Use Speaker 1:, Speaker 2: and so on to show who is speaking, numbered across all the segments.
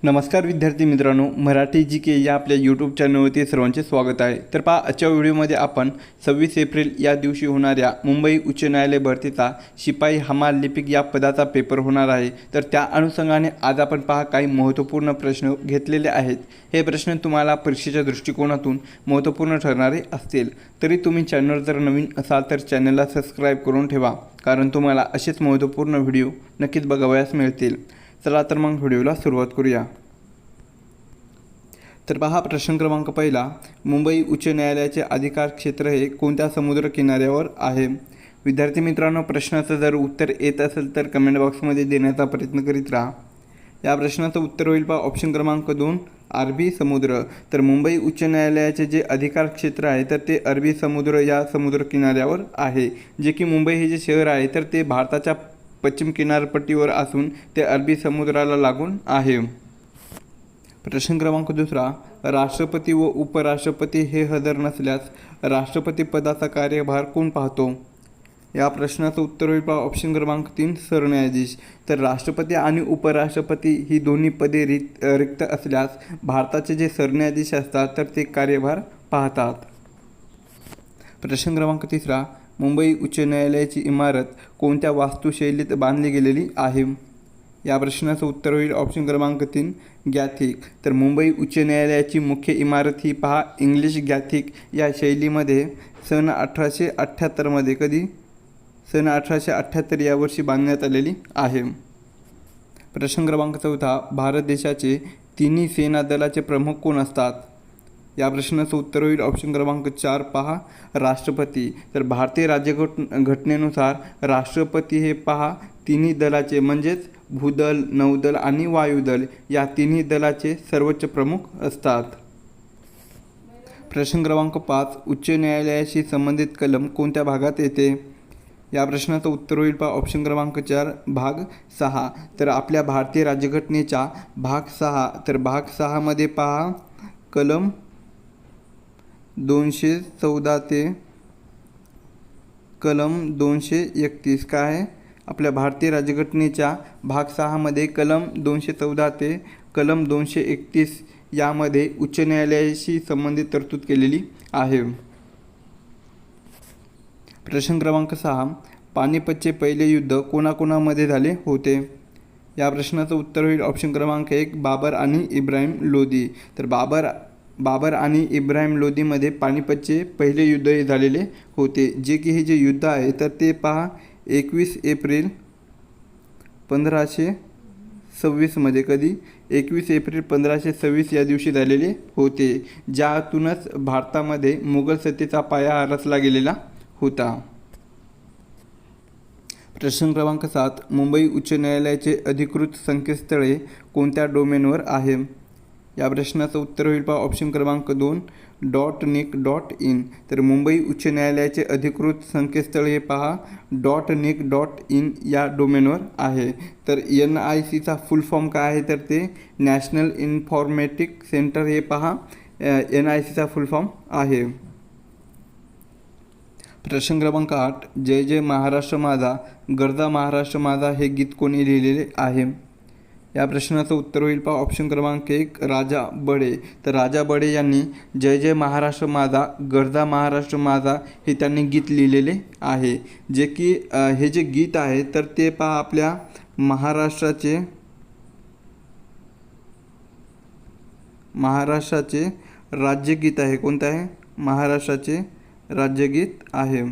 Speaker 1: नमस्कार विद्यार्थी मित्रांनो, मराठी जी के या आपल्या यूट्यूब चॅनलवरती सर्वांचे स्वागत आहे। तर पहा, आजच्या व्हिडिओमध्ये आपण 26 एप्रिल या दिवशी होणाऱ्या मुंबई उच्च न्यायालय भरतीचा शिपाई हमाल लिपिक या पदाचा पेपर होणार आहे। तर त्या अनुषंगाने आज आपण पहा काही महत्त्वपूर्ण प्रश्न घेतलेले आहेत। हे प्रश्न तुम्हाला परीक्षेच्या दृष्टिकोनातून महत्त्वपूर्ण ठरणारे असतील। तरी तुम्ही चॅनलवर जर नवीन असाल तर चॅनलला सबस्क्राईब करून ठेवा, कारण तुम्हाला असेच महत्त्वपूर्ण व्हिडिओ नक्कीच बघावयास मिळतील। चला तर मग व्हिडिओला सुरुवात करूया। तर पहा, प्रश्न क्रमांक पहिला, मुंबई उच्च न्यायालयाचे अधिकार क्षेत्र हे कोणत्या समुद्र किनाऱ्यावर आहे? विद्यार्थी मित्रांनो, प्रश्नाचं जर उत्तर येत असेल तर कमेंट बॉक्समध्ये देण्याचा प्रयत्न करीत राहा। या प्रश्नाचं उत्तर होईल पहा ऑप्शन क्रमांक 2, अरबी समुद्र। तर मुंबई उच्च न्यायालयाचे जे अधिकार क्षेत्र आहे तर ते अरबी समुद्र या समुद्र किनाऱ्यावर आहे, जे की मुंबई हे जे शहर आहे तर ते भारताच्या पश्चिम किनारपट्टीवर असून ते अरबी समुद्राला लागून आहे। प्रश्न क्रमांक दुसरा, राष्ट्रपती व उपराष्ट्रपती हे हजर नसल्यास राष्ट्रपती पदाचा कार्यभार कोण पाहतो? या प्रश्नाचं उत्तर होईल पहा ऑप्शन क्रमांक 3, सरन्यायाधीश। तर राष्ट्रपती आणि उपराष्ट्रपती ही दोन्ही पदे रिक्त असल्यास भारताचे जे सरन्यायाधीश असतात तर ते कार्यभार पाहतात। प्रश्न क्रमांक तिसरा, मुंबई उच्च न्यायालयाची इमारत कोणत्या वास्तुशैलीत बांधली गेलेली आहे? या प्रश्नाचं उत्तर होईल ऑप्शन क्रमांक 3, गॅथिक। तर मुंबई उच्च न्यायालयाची मुख्य इमारत ही पहा इंग्लिश गॅथिक या शैलीमध्ये सन 1878 कधी सन 1878 या वर्षी बांधण्यात आलेली आहे। प्रश्न क्रमांक चौथा, भारत देशाचे तिन्ही सेना दलाचे प्रमुख कोण असतात? या प्रश्नाचं उत्तर होईल ऑप्शन क्रमांक 4, पहा राष्ट्रपती। तर भारतीय राज्यघटनेनुसार राष्ट्रपती हे पहा तिन्ही दलाचे म्हणजेच भूदल, नौदल आणि वायुदल या तिन्ही दलाचे सर्वोच्च प्रमुख असतात। प्रश्न क्रमांक 5, उच्च न्यायालयाशी संबंधित कलम कोणत्या भागात येते? या प्रश्नाचं उत्तर होईल पहा ऑप्शन क्रमांक 4, भाग 6। तर आपल्या भारतीय राज्यघटनेच्या भाग 6, तर भाग 6 मध्ये पहा कलम 214 ते कलम 231 काय आहे? आपल्या भारतीय राज्यघटनेच्या भाग 6 मध्ये कलम 214 ते कलम 231 यामध्ये उच्च न्यायालयाशी संबंधित तरतूद केलेली आहे। प्रश्न क्रमांक 6, पानिपतचे पहिले युद्ध कोणाकोणामध्ये झाले होते? या प्रश्नाचं उत्तर होईल ऑप्शन क्रमांक 1, बाबर आणि इब्राहिम लोदी। तर बाबर आणि इब्राहिम लोदीमध्ये पानिपतचे पहिले युद्ध हे झालेले होते, जे की हे जे युद्ध आहे तर ते पहा 21 एप्रिल 1526 मध्ये कधी 21 एप्रिल 1526 या दिवशी झालेले होते, ज्यातूनच भारतामध्ये मुघल सत्तेचा पाया रचला गेलेला होता। प्रश्न क्रमांक 7, मुंबई उच्च न्यायालयाचे अधिकृत संकेतस्थळे कोणत्या डोमेनवर आहे? या प्रश्नाचं उत्तर होईल पहा ऑप्शन क्रमांक 2, .nic.in। तर मुंबई उच्च न्यायालयाचे अधिकृत संकेतस्थळ हे पहा .nic.in या डोमेनवर आहे। तर NICचा फुल फॉर्म काय आहे तर ते नॅशनल इन्फॉर्मॅटिक सेंटर हे पहा NICचा फुल फॉर्म आहे। प्रश्न क्रमांक 8, जय जय महाराष्ट्र माझा गरजा महाराष्ट्र माझा हे गीत कोणी लिहिलेले आहे? या प्रश्नाचं उत्तर होईल पहा ऑप्शन क्रमांक 1, राजा बडे। तर राजा बडे यांनी जय जय महाराष्ट्र माझा गरजा महाराष्ट्र माझा हे त्यांनी गीत लिहिलेले आहे, जे की हे जे गीत आहे तर ते पहा आपल्या महाराष्ट्राचे राज्यगीत आहे। कोणतं आहे? महाराष्ट्राचे राज्यगीत आहे।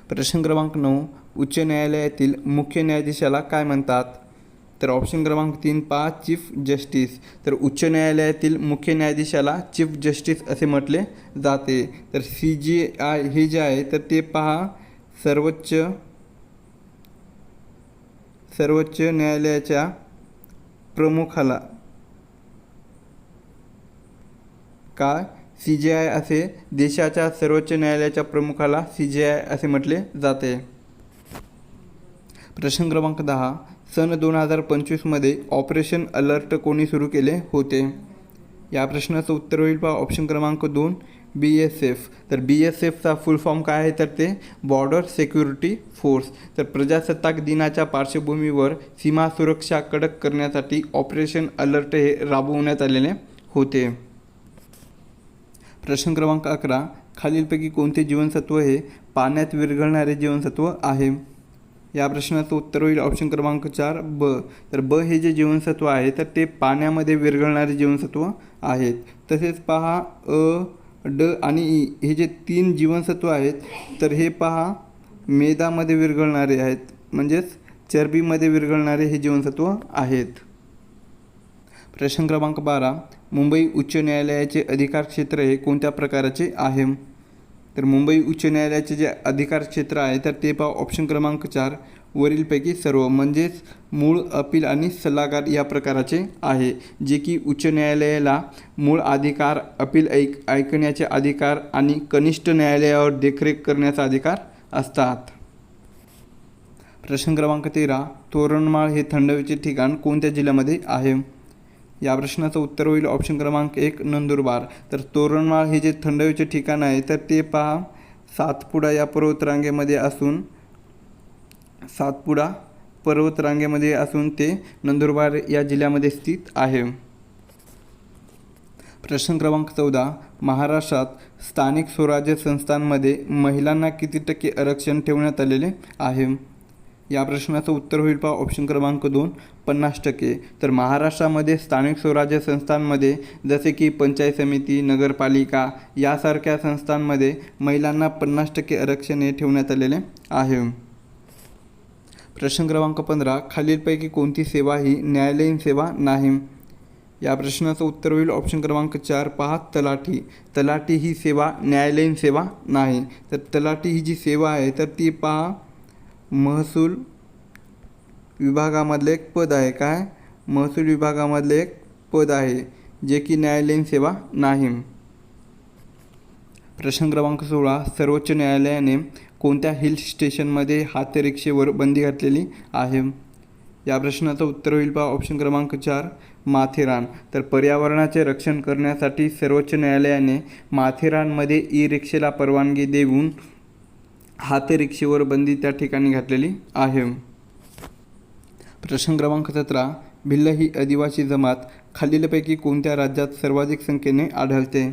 Speaker 1: प्रश्न क्रमांक 9, उच्च न्यायालयातील मुख्य न्यायाधीशाला काय म्हणतात? तर ऑप्शन क्रमांक 3, पहा चीफ जस्टिस। तर उच्च न्यायालयातील मुख्य न्यायाधीशाला चीफ जस्टिस असे म्हटले जाते। तर CJI हे जे आहे तर ते पहा सर्वोच्च न्यायालयाच्या प्रमुखाला काय CJI असे देशाच्या सर्वोच्च न्यायालयाच्या प्रमुखाला CJI असे म्हटले जाते। प्रश्न क्रमांक 10, सन 2025 मध्ये ऑपरेशन अलर्ट कोणी सुरू केले होते? या प्रश्नाचं उत्तर होईल पहा ऑप्शन क्रमांक 2, BSF. तर BSFचा फुल फॉर्म काय आहे तर ते बॉर्डर सिक्युरिटी फोर्स. तर प्रजासत्ताक दिनाच्या पार्श्वभूमीवर सीमा सुरक्षा कडक करण्यासाठी ऑपरेशन अलर्ट हे राबवण्यात आलेले होते. प्रश्न क्रमांक 11. खालीलपैकी कोणते जीवनसत्व हे पाण्यात विरघळणारे जीवनसत्व आहे? या प्रश्नाचं उत्तर होईल ऑप्शन क्रमांक 4 ब. तर ब हे जे जीवनसत्व आहे तर ते पाण्यामध्ये विरघळणारे जीवनसत्व आहेत. तसेच पहा अ, ड आणि ई हे जे 3 जीवनसत्व आहेत तर हे पहा मेदामध्ये विरघळणारे आहेत, म्हणजेच चरबीमध्ये विरघळणारे हे जीवनसत्व आहेत. प्रश्न क्रमांक 12. मुंबई उच्च न्यायालयाचे अधिकार क्षेत्र हे कोणत्या प्रकाराचे आहे? तर मुंबई उच्च न्यायालयाचे जे अधिकार क्षेत्र आहे तर ते पहा ऑप्शन क्रमांक 4 वरीलपैकी सर्व, म्हणजेच मूळ, अपील आणि सल्लागार या प्रकाराचे आहे, जे की उच्च न्यायालयाला मूळ अधिकार, अपील ऐकण्याचे अधिकार आणि कनिष्ठ न्यायालयावर देखरेख करण्याचा अधिकार असतात. प्रश्न क्रमांक 13. तोरणमाळ हे थंड हवेचे ठिकाण कोणत्या जिल्ह्यामध्ये आहे? या प्रश्नाचं उत्तर होईल ऑप्शन क्रमांक 1 नंदुरबार. तर तोरणमाळ हे जे थंड हवेचे ठिकाण आहे तर ते पहा सातपुडा या पर्वतरांगेमध्ये असून ते नंदुरबार या जिल्ह्यामध्ये स्थित आहे. प्रश्न क्रमांक 14. महाराष्ट्रात स्थानिक स्वराज्य संस्थांमध्ये महिलांना किती टक्के आरक्षण ठेवण्यात आलेले आहे? या प्रश्नाचं उत्तर होईल पहा ऑप्शन क्रमांक 2 50%. तर महाराष्ट्रामध्ये स्थानिक स्वराज्य संस्थांमध्ये जसे की पंचायत समिती, नगरपालिका यासारख्या संस्थांमध्ये महिलांना 50% आरक्षण हे ठेवण्यात आलेले आहे. प्रश्न क्रमांक 15. खालीलपैकी कोणती सेवा ही न्यायालयीन सेवा नाही? या प्रश्नाचं उत्तर होईल ऑप्शन क्रमांक 4 पहा तलाठी. तलाठी ही सेवा न्यायालयीन सेवा नाही. तर तलाठी ही जी सेवा आहे तर ती पहा महसूल विभागामधले एक पद आहे. काय? महसूल विभागामधले एक पद आहे, जे की न्यायालयीन सेवा नाही. प्रश्न क्रमांक 16. सर्वोच्च न्यायालयाने कोणत्या हिल स्टेशनमध्ये हातरिक्षेवर बंदी घातलेली आहे? या प्रश्नाचं उत्तर होईल पहा ऑप्शन क्रमांक 4 माथेरान. तर पर्यावरणाचे रक्षण करण्यासाठी सर्वोच्च न्यायालयाने माथेरानमध्ये ई रिक्षेला परवानगी देऊन हातरिक्षेवर बंदी त्या ठिकाणी घातलेली आहे. प्रश्न क्रमांक 17. भिल्ल ही आदिवासी जमात खालीलपैकी कोणत्या राज्यात सर्वाधिक संख्येने आढळते?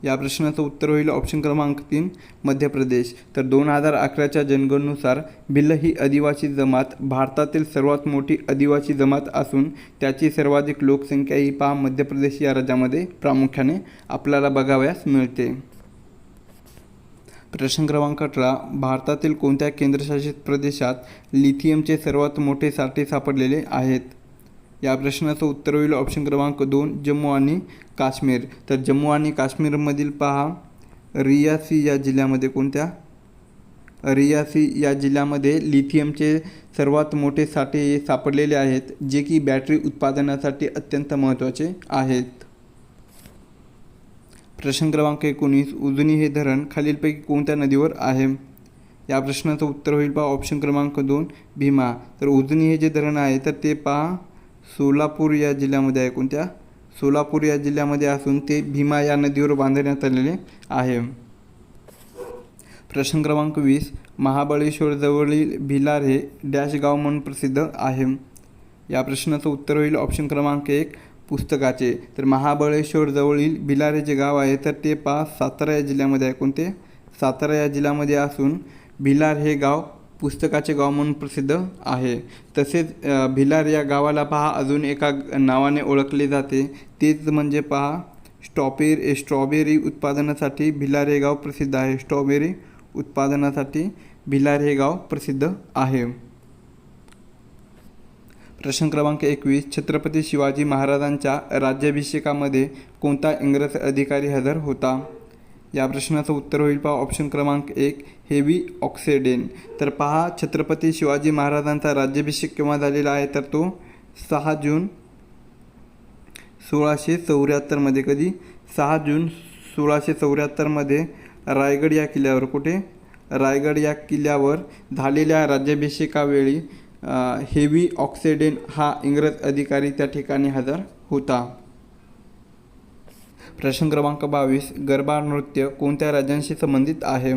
Speaker 1: या प्रश्नाचं उत्तर होईल ऑप्शन क्रमांक 3 मध्य प्रदेश. तर 2011च्या जनगणनेनुसार भिल्ल ही आदिवासी जमात भारतातील सर्वात मोठी आदिवासी जमात असून त्याची सर्वाधिक लोकसंख्या ही पहा मध्य प्रदेश या राज्यामध्ये प्रामुख्याने आपल्याला बघावयास मिळते. प्रश्न क्रमांक 18. भारतातील कोणत्या केंद्रशासित प्रदेशात लिथियमचे सर्वात मोठे साठे सापडलेले आहेत? या प्रश्नाचं उत्तर होईल ऑप्शन क्रमांक 2 जम्मू आणि काश्मीर. तर जम्मू आणि काश्मीरमधील पहा रियासी या जिल्ह्यामध्ये रियासी या जिल्ह्यामध्ये लिथियमचे सर्वात मोठे साठे सापडलेले आहेत, जे की बॅटरी उत्पादनासाठी अत्यंत महत्त्वाचे आहेत. प्रश्न क्रमांक 19. उजनी हे धरण खालीलपैकी कोणत्या नदीवर आहे? या प्रश्नाचं उत्तर होईल पहा ऑप्शन क्रमांक 2 भीमा. तर उजनी हे जे धरण आहे तर ते पहा सोलापूर या जिल्ह्यामध्ये आहे. कोणत्या? सोलापूर या जिल्ह्यामध्ये असून ते भीमा या नदीवर बांधण्यात आलेले आहे. प्रश्न क्रमांक 20. महाबळेश्वर जवळील भिलार हे डॅश गाव म्हणून प्रसिद्ध आहे? या प्रश्नाचं उत्तर होईल ऑप्शन क्रमांक 1 पुस्तकाचे. तर महाबळेश्वर जवळील भिलार हे जे गाव आहे तर ते पहा सातारा या जिल्ह्यामध्ये आहे. कोणते? सातारा या जिल्ह्यामध्ये असून भिलार हे गाव पुस्तकाचे गाव म्हणून प्रसिद्ध आहे. तसेच भिलार या गावाला पहा अजून एका नावाने ओळखले जाते, तेच म्हणजे पहा स्ट्रॉबेरी उत्पादनासाठी भिलार हे गाव प्रसिद्ध आहे. स्ट्रॉबेरी उत्पादनासाठी भिलार हे गाव प्रसिद्ध आहे. प्रश्न क्रमांक 21. छत्रपती शिवाजी महाराजांच्या राज्याभिषेकामध्ये कोणता इंग्रज अधिकारी हजर होता? या प्रश्नाचं उत्तर होईल पहा ऑप्शन क्रमांक 1 हेवी ऑक्सिडेन. तर पहा छत्रपती शिवाजी महाराजांचा राज्याभिषेक केव्हा झालेला आहे तर तो 6 जून 1674 कधी? 6 जून 1674 रायगड या किल्ल्यावर. कुठे? रायगड या किल्ल्यावर झालेल्या राज्याभिषेकावेळी हेवी ऑक्सिडेन हा इंग्रज अधिकारी त्या ठिकाणी हजर होता. प्रश्न क्रमांक 22, गरबा नृत्य कोणत्या राज्यांशी संबंधित आहे?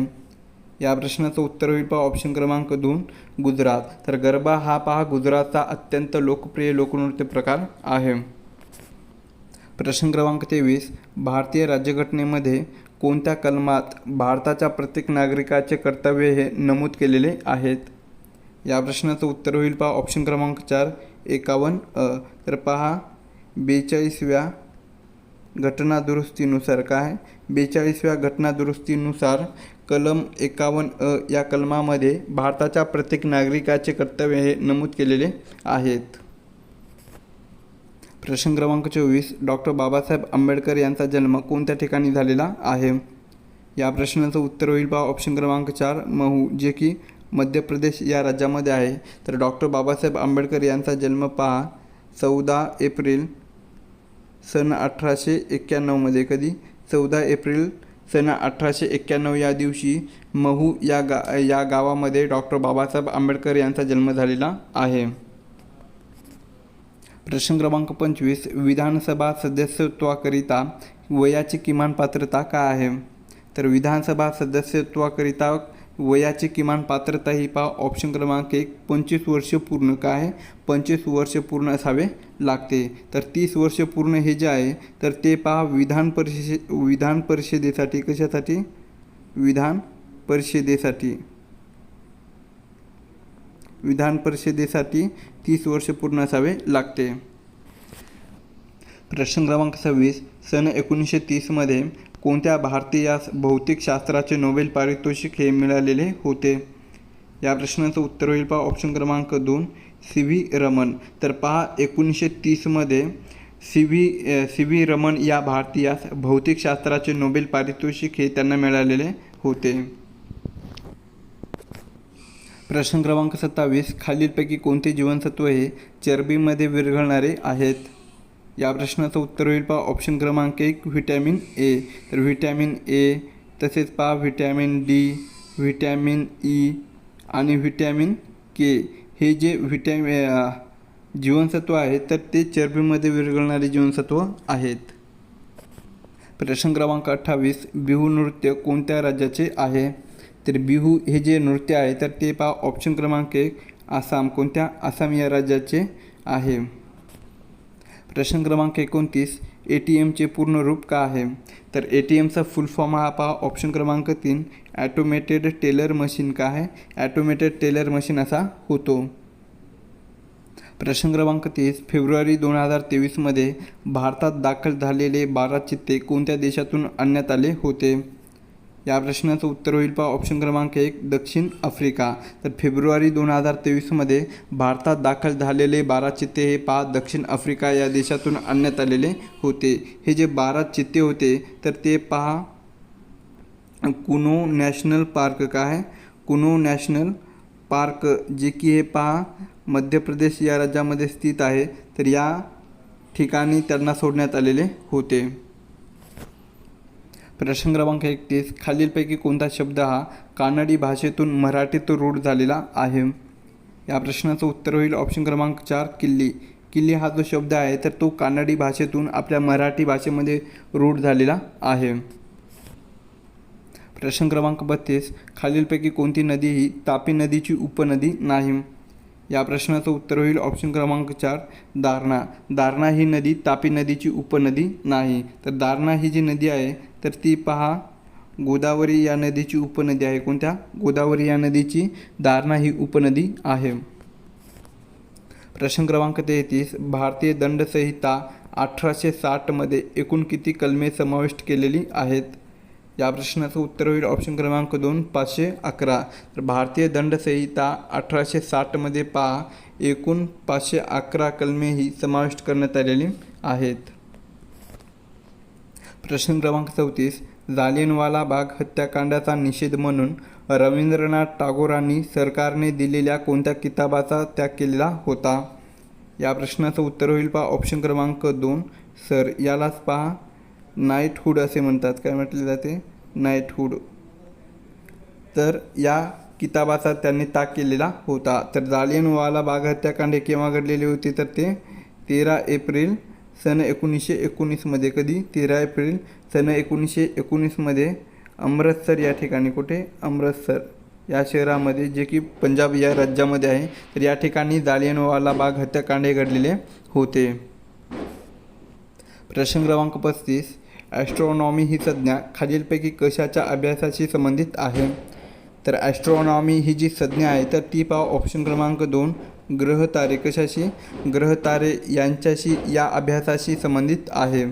Speaker 1: या प्रश्नाचं उत्तर होईल पहा ऑप्शन क्रमांक 2, गुजरात. तर गरबा हा पहा गुजरातचा अत्यंत लोकप्रिय लोकनृत्य प्रकार आहे. प्रश्न क्रमांक 23, भारतीय राज्यघटनेमध्ये कोणत्या कलमात भारताच्या प्रत्येक नागरिकाचे कर्तव्य हे नमूद केलेले आहेत? या प्रश्नाचं उत्तर होईल पहा ऑप्शन क्रमांक 4, 51 तर पहा 42व्या घटनादुरुस्तीनुसार काय आहे? 42व्या घटनादुरुस्तीनुसार कलम 51 या कलमामध्ये भारताच्या प्रत्येक नागरिकाचे कर्तव्य हे नमूद केलेले आहेत. प्रश्न क्रमांक 24, डॉक्टर बाबासाहेब आंबेडकर यांचा जन्म कोणत्या ठिकाणी झालेला आहे? या प्रश्नाचं उत्तर होईल पहा ऑप्शन क्रमांक 4, महू, जे की मध्य प्रदेश या राज्यामध्ये आहे. तर डॉक्टर बाबासाहेब आंबेडकर यांचा जन्म पहा 14 एप्रिल सन 1891 कधी? 14 एप्रिल सन 1891 या दिवशी महू या गावामध्ये डॉक्टर बाबासाहेब आंबेडकर यांचा जन्म झालेला आहे. प्रश्न क्रमांक 25, विधानसभा सदस्यत्वाकरिता वयाची किमान पात्रता काय आहे? तर विधानसभा सदस्यत्वाकरिता वयाची किमान पात्रता ही पहा ऑप्शन क्रमांक 1, 25 वर्ष पूर्ण काय आहे? 25 वर्ष पूर्ण असावे लागते. तर 30 वर्ष पूर्ण हे जे आहे तर ते पहा विधान परिषदेसाठी कशासाठी? विधान परिषदेसाठी 30 वर्ष पूर्ण असावे लागते. प्रश्न क्रमांक 26, सन 1930 कोणत्या भारतीयास भौतिकशास्त्राचे नोबेल पारितोषिक हे मिळालेले होते? या प्रश्नाचं उत्तर होईल पहा ऑप्शन क्रमांक 2, सी.व्ही. रमन. तर पहा 1930 सी.व्ही. रमन या भारतीयास भौतिकशास्त्राचे नोबेल पारितोषिक हे त्यांना मिळालेले होते. प्रश्न क्रमांक 27, खालीलपैकी कोणते जीवनसत्व हे चरबीमध्ये विरघळणारे आहेत? या प्रश्नाचं उत्तर होईल पहा ऑप्शन क्रमांक 1, व्हिटॅमिन ए. तर व्हिटॅमिन ए, तसेच पहा व्हिटॅमिन डी, व्हिटॅमिन ई आणि व्हिटॅमिन के हे जे जीवनसत्व आहेत तर ते चरबीमध्ये विरघळणारे जीवनसत्व आहेत. प्रश्न क्रमांक 28, बिहू नृत्य कोणत्या राज्याचे आहे? तर बिहू हे जे नृत्य आहे तर ते पहा ऑप्शन क्रमांक 1, आसाम. कोणत्या? आसाम या राज्याचे आहे. प्रश्न क्रमांक 29, ATMचे पूर्ण रूप काय आहे? तर ATMचा फुल फॉर्म हा पहा ऑप्शन क्रमांक 3, ॲटोमेटेड टेलर मशीन काय आहे? ॲटोमेटेड टेलर मशीन असा होतो. प्रश्न क्रमांक 30, फेब्रुवारी 2023 भारतात दाखल झालेले 12 चित्ते कोणत्या देशातून आणण्यात आले होते? या प्रश्नाचं उत्तर होईल पहा ऑप्शन क्रमांक 1, दक्षिण आफ्रिका. तर फेब्रुवारी 2023 भारतात दाखल झालेले 12 चित्ते हे पहा दक्षिण आफ्रिका या देशातून आणण्यात आलेले होते. हे जे 12 चित्ते होते तर ते पहा कुनो नॅशनल पार्क काय आहे? कुनो नॅशनल पार्क, जे की हे पहा मध्य प्रदेश या राज्यामध्ये स्थित आहे. तर या ठिकाणी त्यांना सोडण्यात आलेले होते. प्रश्न क्रमांक 31, खालीलपैकी कोणता शब्द हा कानडी भाषेतून मराठीत रूढ झालेला आहे? या प्रश्नाचं उत्तर होईल ऑप्शन क्रमांक 4, किल्ली. किल्ली हा जो शब्द आहे तर तो कानडी भाषेतून आपल्या मराठी भाषेमध्ये रूढ झालेला आहे. प्रश्न क्रमांक 32, खालीलपैकी कोणती नदी ही तापी नदीची उपनदी नाही? या प्रश्नाचं उत्तर होईल ऑप्शन क्रमांक 4, दारणा. दारणा ही नदी तापी नदीची उपनदी नाही. तर दारणा ही जी नदी आहे तर ती पहा गोदावरी या नदीची उपनदी आहे. कोणत्या? गोदावरी या नदीची दारणा ही उपनदी आहे. प्रश्न क्रमांक 33, भारतीय दंडसंहिता 1860 एकूण किती कलमे समाविष्ट केलेली आहेत? या प्रश्नाचं उत्तर होईल ऑप्शन क्रमांक 2, 511. तर भारतीय दंडसंहिता 1860 पहा एकूण 511 कलमे ही समाविष्ट करण्यात आलेली आहेत. प्रश्न क्रमांक 34, जालियनवाला बाग हत्याकांडाचा निषेध म्हणून रवींद्रनाथ टागोरांनी सरकारने दिलेल्या कोणत्या किताबाचा त्याग केलेला होता? या प्रश्नाचं उत्तर होईल पहा ऑप्शन क्रमांक 2, सर. यालाच पहा नाईटहूड असे म्हणतात. काय म्हटले जाते? नाईटहूड. तर या किताबाचा त्यांनी त्याग केलेला होता. तर जालियनवाला बाग हत्याकांड केव्हा घडलेले होते? तर ते 13 एप्रिल सन 1919मध्ये. कधी? 13 एप्रिल सन 1919मध्ये अमृतसर या ठिकाणी. कुठे? अमृतसर या शहरामध्ये, जे की पंजाब या राज्यामध्ये आहे. तर या ठिकाणी जालियनवाला बाग हत्याकांड हे घडलेले होते. प्रश्न क्रमांक 35. ॲस्ट्रॉनॉमी ही संज्ञा खालीलपैकी कशाच्या अभ्यासाशी संबंधित आहे? तर ॲस्ट्रॉनॉमी ही जी संज्ञा आहे तर ती पहा ऑप्शन क्रमांक 2 ग्रहतारे. कशाशी? ग्रहतारे यांच्याशी, या अभ्यासाशी संबंधित आहे.